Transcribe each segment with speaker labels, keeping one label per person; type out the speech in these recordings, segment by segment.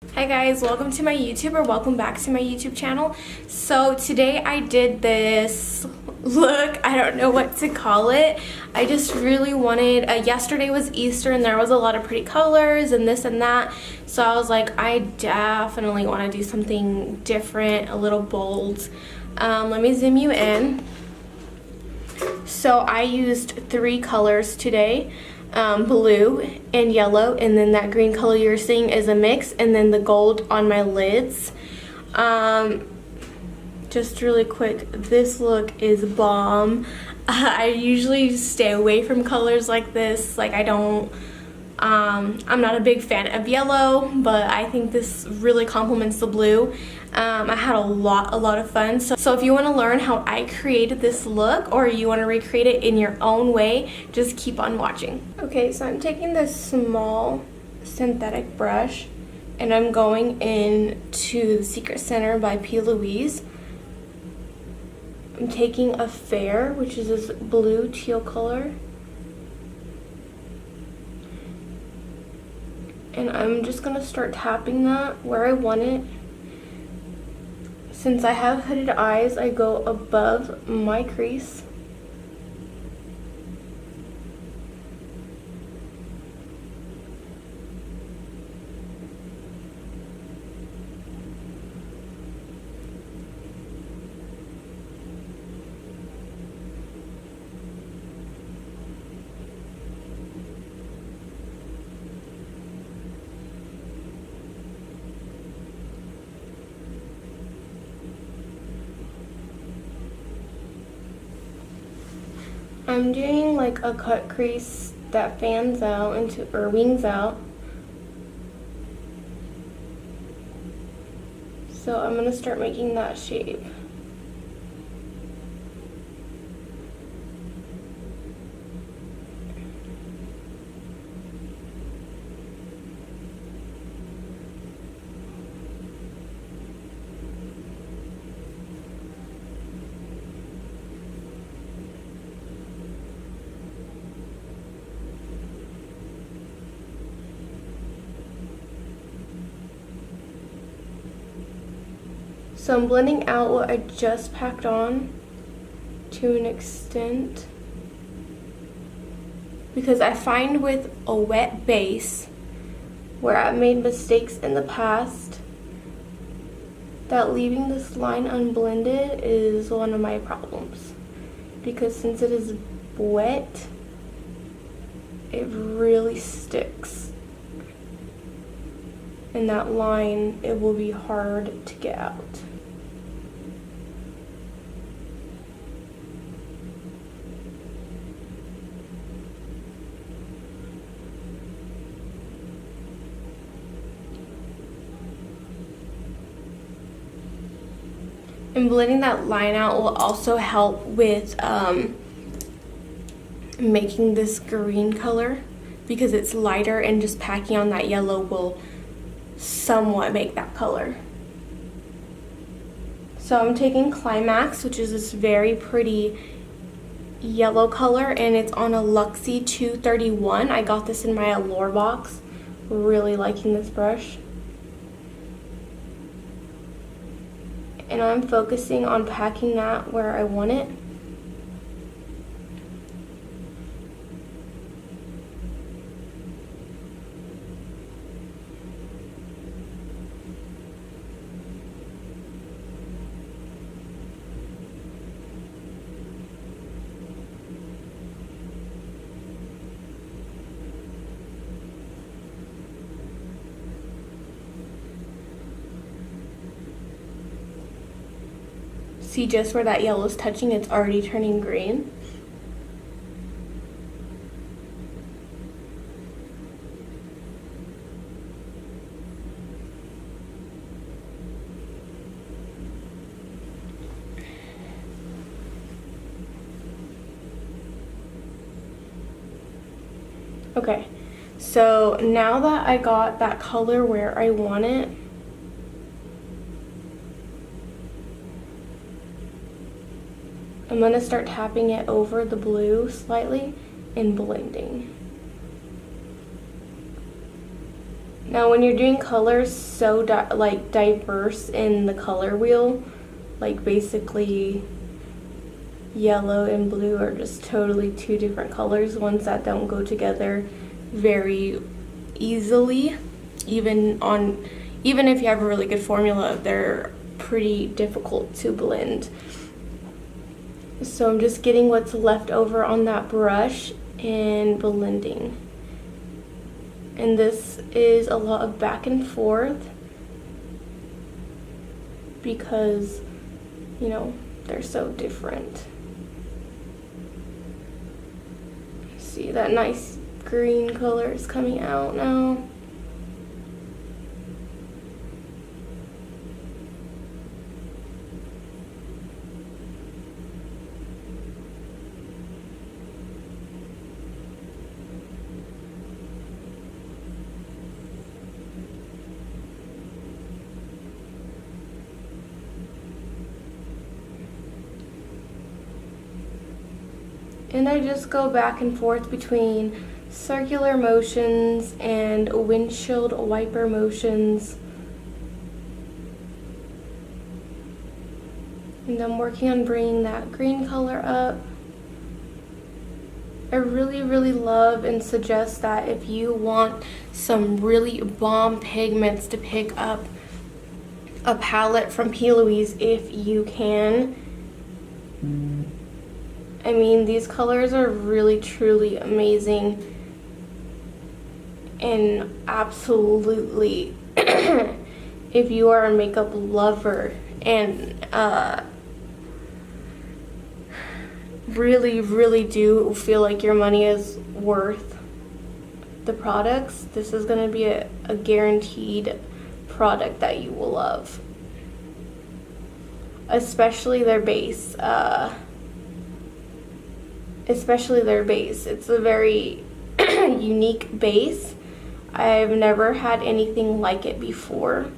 Speaker 1: Hi guys, welcome to my YouTube, or welcome back to my YouTube channel. So today I did this look, I don't know what to call it. I just really wanted, yesterday was Easter and there was a lot of pretty colors and this and that. So I was like, I definitely want to do something different, a little bold. Let me zoom you in. So I used 3 colors today. Blue and yellow, and then that green color you're seeing is a mix, and then the gold on my lids. Just really quick, this look is bomb. I usually stay away from colors like this. Like I'm not a big fan of yellow, but I think this really complements the blue. I had a lot of fun. So if you want to learn how I created this look, or you want to recreate it in your own way, just keep on watching. Okay, so I'm taking this small synthetic brush and I'm going into the Secret Center by P. Louise. I'm taking a Fair, which is this blue teal color. And I'm just going to start tapping that where I want it. Since I have hooded eyes, I go above my crease. I'm doing like a cut crease that fans out into, or wings out. So I'm gonna start making that shape. So I'm blending out what I just packed on to an extent, because I find with a wet base where I've made mistakes in the past, that leaving this line unblended is one of my problems, because since it is wet, it really sticks. And that line, it will be hard to get out. And blending that line out will also help with making this green color, because it's lighter, and just packing on that yellow will somewhat make that color. So I'm taking Climax, which is this very pretty yellow color, and it's on a Luxie 231. I got this in my Allure box. Really liking this brush. And I'm focusing on packing that where I want it. See, just where that yellow is touching, it's already turning green. Okay, so now that I got that color where I want it, I'm going to start tapping it over the blue slightly and blending. Now when you're doing colors so like diverse in the color wheel, like basically yellow and blue are just totally two different colors, ones that don't go together very easily. Even if you have a really good formula, they're pretty difficult to blend. So I'm just getting what's left over on that brush and blending. And this is a lot of back and forth because, you know, they're so different. See, that nice green color is coming out now. And I just go back and forth between circular motions and windshield wiper motions. And I'm working on bringing that green color up. I really, really love and suggest that if you want some really bomb pigments to pick up a palette from P. Louise, if you can. I mean, these colors are really, truly amazing. And absolutely, if you are a makeup lover and really, really do feel like your money is worth the products, this is going to be a guaranteed product that you will love. Especially their base. It's a very unique base. I've never had anything like it before.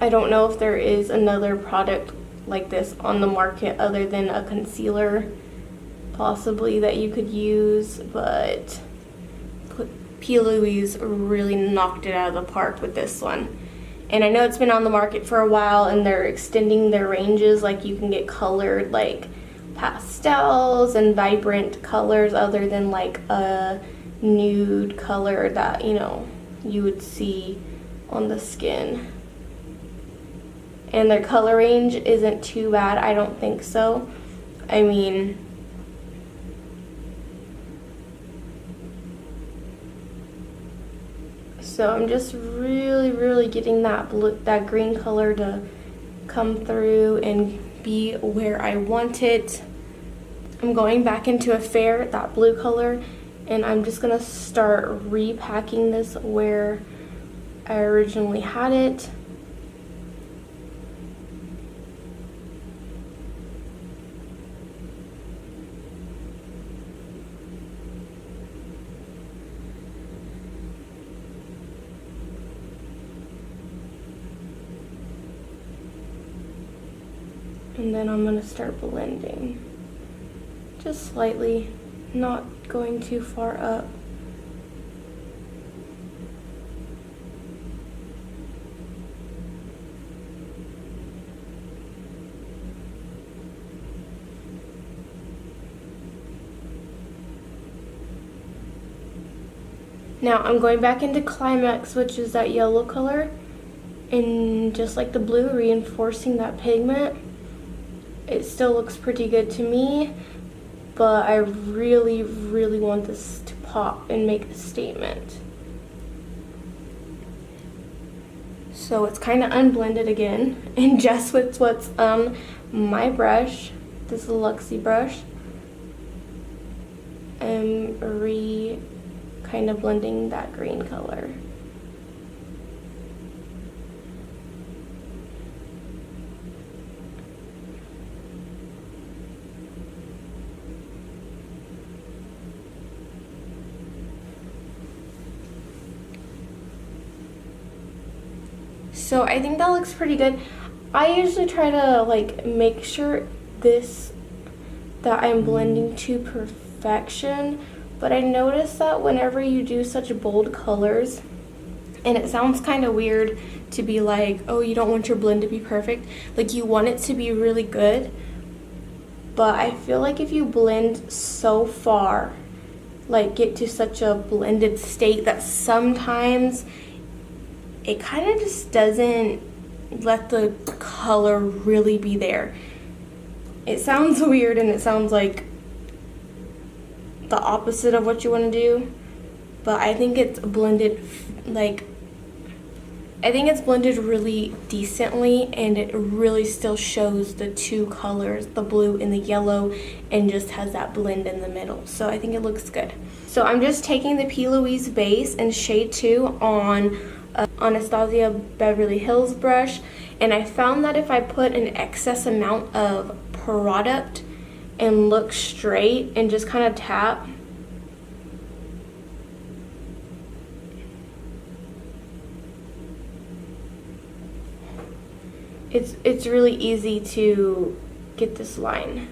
Speaker 1: I don't know if there is another product like this on the market other than a concealer possibly that you could use, but P. Louise really knocked it out of the park with this one. And I know it's been on the market for a while and they're extending their ranges, like you can get colored like pastels and vibrant colors other than like a nude color that, you know, you would see on the skin. And their color range isn't too bad, I don't think so. I mean, so I'm just really getting that green color to come through and be where I want it. I'm going back into a fair, that blue color, and I'm just gonna start repacking this where I originally had it. And then I'm going to start blending. Just slightly, not going too far up. Now I'm going back into Climax, which is that yellow color, and just like the blue, reinforcing that pigment. It still looks pretty good to me, but I really want this to pop and make a statement. So it's kind of unblended again, and just with what's on my brush, this Luxie brush, I'm kind of blending that green color. So I think that looks pretty good. I usually try to like make sure that I'm blending to perfection But I noticed that whenever you do such bold colors, and it sounds kind of weird to be like, oh, you don't want your blend to be perfect. Like, you want it to be really good. But I feel like if you blend so far, like get to such a blended state, that sometimes it kind of just doesn't let the color really be there. It sounds weird and it sounds like the opposite of what you want to do, but I think it's blended really decently, and it really still shows the two colors, the blue and the yellow, and just has that blend in the middle. So I think it looks good. So I'm just taking the P. Louise base in shade 2 on Anastasia Beverly Hills brush, and I found that if I put an excess amount of product and look straight and just kind of tap, it's really easy to get this line.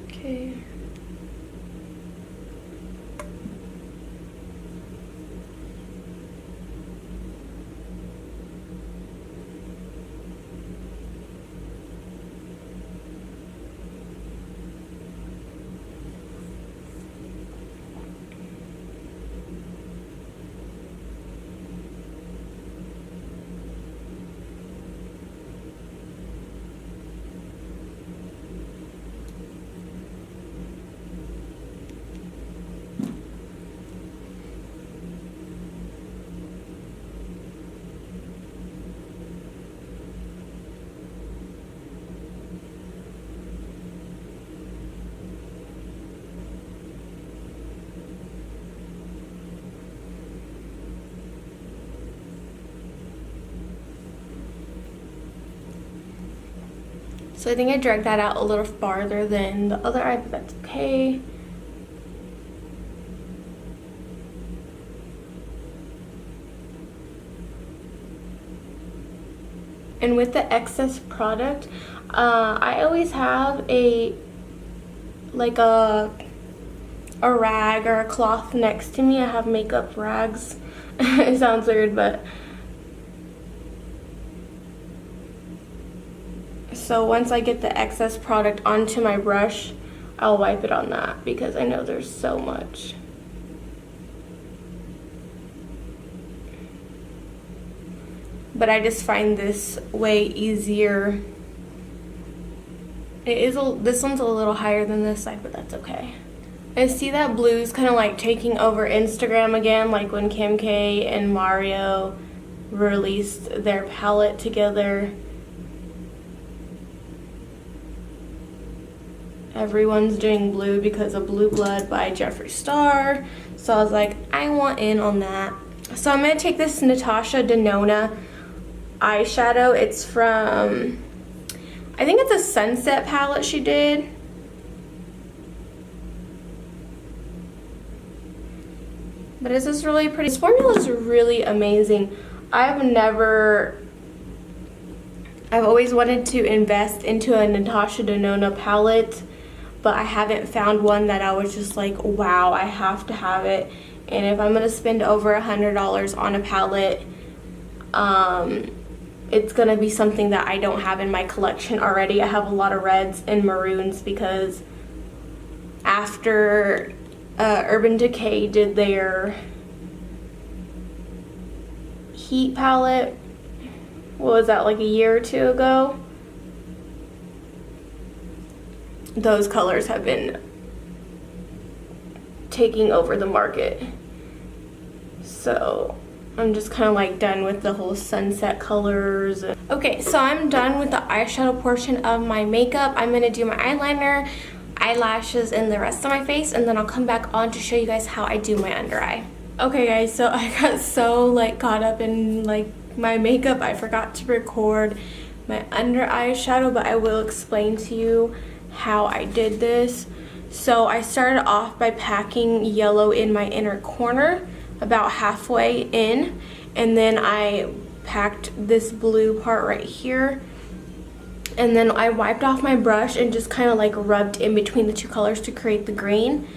Speaker 1: Okay. So I think I dragged that out a little farther than the other eye, but that's okay. And with the excess product, I always have a rag or a cloth next to me. I have makeup rags. It sounds weird, but so once I get the excess product onto my brush, I'll wipe it on that because I know there's so much. But I just find this way easier. This one's a little higher than this side, but that's okay. I see that blue's kind of like taking over Instagram again, like when Kim K and Mario released their palette together. Everyone's doing blue because of Blue Blood by Jeffree Star. So I was like, I want in on that. So I'm going to take this Natasha Denona eyeshadow. It's from, I think it's a Sunset palette she did. But it's just really pretty. This formula is really amazing. I've always wanted to invest into a Natasha Denona palette, but I haven't found one that I was just like, wow, I have to have it. And if I'm gonna spend over $100 on a palette, it's gonna be something that I don't have in my collection already. I have a lot of reds and maroons because after Urban Decay did their Heat palette, what was that, like a year or two ago? Those colors have been taking over the market. So I'm just kind of like done with the whole sunset colors. Okay, so I'm done with the eyeshadow portion of my makeup. I'm gonna do my eyeliner. I eyelashes and the rest of my face, and then I'll come back on to show you guys how I do my under eye. Okay guys, so I got so like caught up in like my makeup, I forgot to record my under eye shadow, but I will explain to you how I did this. So I started off by packing yellow in my inner corner about halfway in, and then I packed this blue part right here, and then I wiped off my brush and just kind of like rubbed in between the two colors to create the green.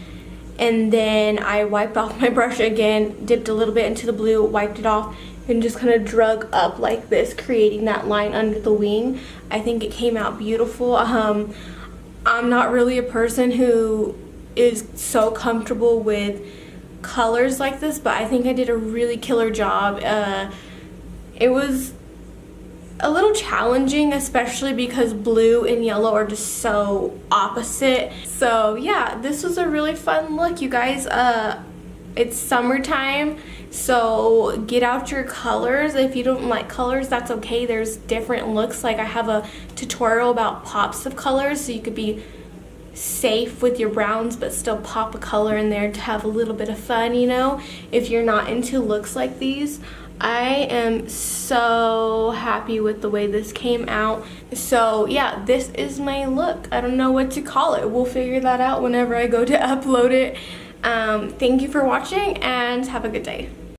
Speaker 1: And then I wiped off my brush again, dipped a little bit into the blue, wiped it off, and just kind of drug up like this, creating that line under the wing. I think it came out beautiful. I'm not really a person who is so comfortable with colors like this, but I think I did a really killer job. It was a little challenging, especially because blue and yellow are just so opposite. So yeah, this was a really fun look, you guys. It's summertime, so get out your colors. If you don't like colors, that's okay. There's different looks. Like I have a tutorial about pops of colors, so you could be safe with your browns but still pop a color in there to have a little bit of fun, you know, if you're not into looks like these. I am so happy with the way this came out. So yeah, this is my look. I don't know what to call it. We'll figure that out whenever I go to upload it. Thank you for watching and have a good day.